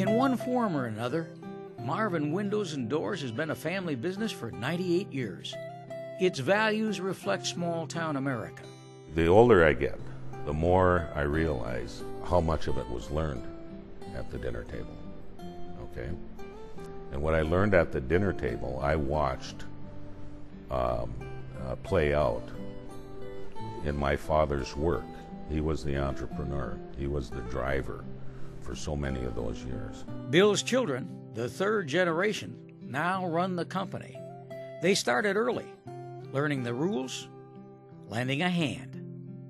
In one form or another, Marvin Windows and Doors has been a family business for 98 years. Its values reflect small-town America. The older I get, the more I realize how much of it was learned at the dinner table, okay? And what I learned at the dinner table, I watched play out in my father's work. He was the entrepreneur. He was the driver for so many of those years. Bill's children, the third generation, now run the company. They started early, learning the rules, lending a hand.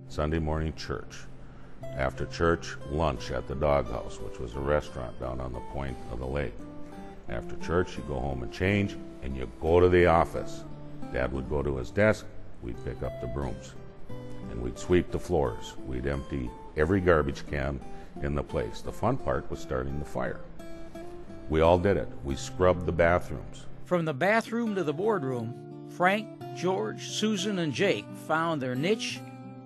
Sunday morning church. After church, lunch at the Doghouse, which was a restaurant down on the point of the lake. After church, you go home and change, and you go to the office. Dad would go to his desk, we'd pick up the brooms, and we'd sweep the floors. We'd empty every garbage can in the place. The fun part was starting the fire. We all did it. We scrubbed the bathrooms. From the bathroom to the boardroom, Frank, George, Susan, and Jake found their niche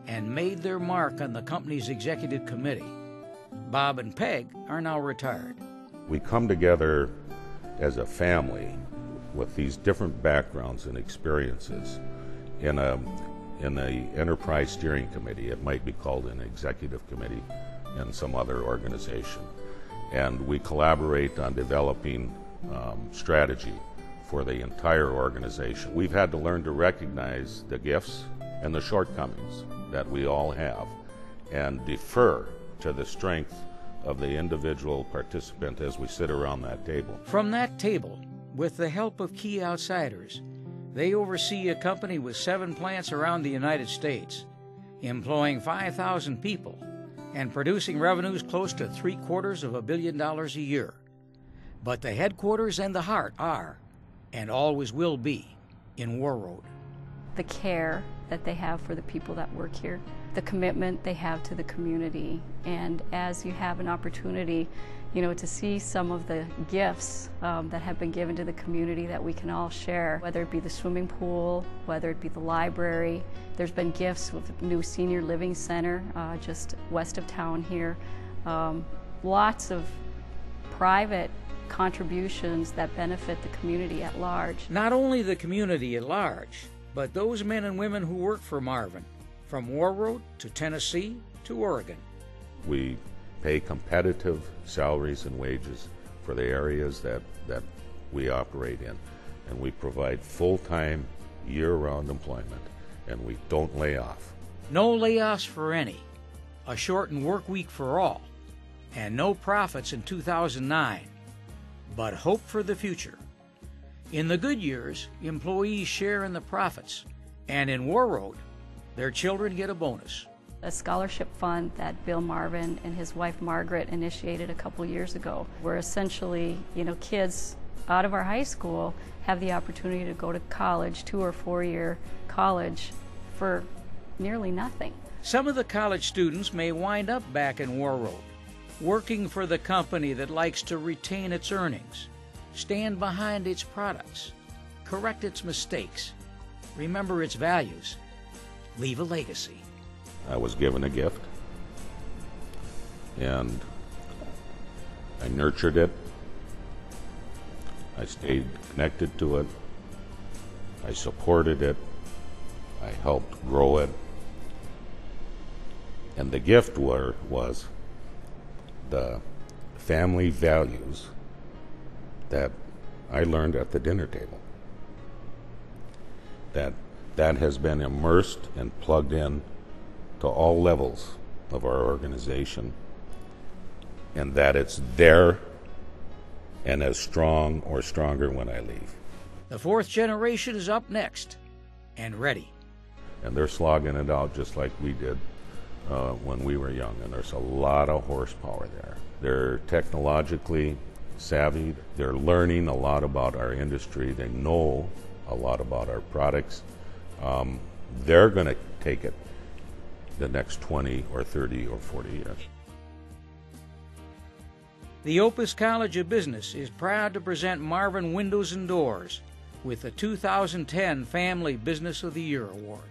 and made their mark on the company's executive committee. Bob and Peg are now retired. We come together as a family with these different backgrounds and experiences in the enterprise steering committee. It might be called an executive committee in some other organization. And we collaborate on developing strategy for the entire organization. We've had to learn to recognize the gifts and the shortcomings that we all have and defer to the strength of the individual participant as we sit around that table. From that table, with the help of key outsiders, they oversee a company with 7 plants around the United States, employing 5,000 people and producing revenues close to $750 million a year. But the headquarters and the heart are, and always will be, in War Road. The care that they have for the people that work here, the commitment they have to the community, and as you have an opportunity, to see some of the gifts that have been given to the community that we can all share, whether it be the swimming pool, whether it be the library. There's been gifts with the new senior living center just west of town here. Lots of private contributions that benefit the community at large. Not only the community at large, but those men and women who work for Marvin, from War Road to Tennessee to Oregon. We pay competitive salaries and wages for the areas that we operate in, and we provide full-time, year-round employment, and we don't lay off. No layoffs for any, a shortened work week for all, and no profits in 2009, but hope for the future. In the good years, employees share in the profits, and in War Road, their children get a bonus. A scholarship fund that Bill Marvin and his wife Margaret initiated a couple years ago, where essentially, kids out of our high school have the opportunity to go to college, 2 or 4 year college, for nearly nothing. Some of the college students may wind up back in War Road, working for the company that likes to retain its earnings, stand behind its products, correct its mistakes, remember its values, leave a legacy. I was given a gift, and I nurtured it. I stayed connected to it. I supported it. I helped grow it. And the gift was the family values that I learned at the dinner table. That has been immersed and plugged in to all levels of our organization, and that it's there and as strong or stronger when I leave. The 4th generation is up next and ready. And they're slogging it out just like we did when we were young, and there's a lot of horsepower there. They're technologically savvy. They're learning a lot about our industry. They know a lot about our products. They're going to take it the next 20 or 30 or 40 years. The Opus College of Business is proud to present Marvin Windows and Doors with the 2010 Family Business of the Year Award.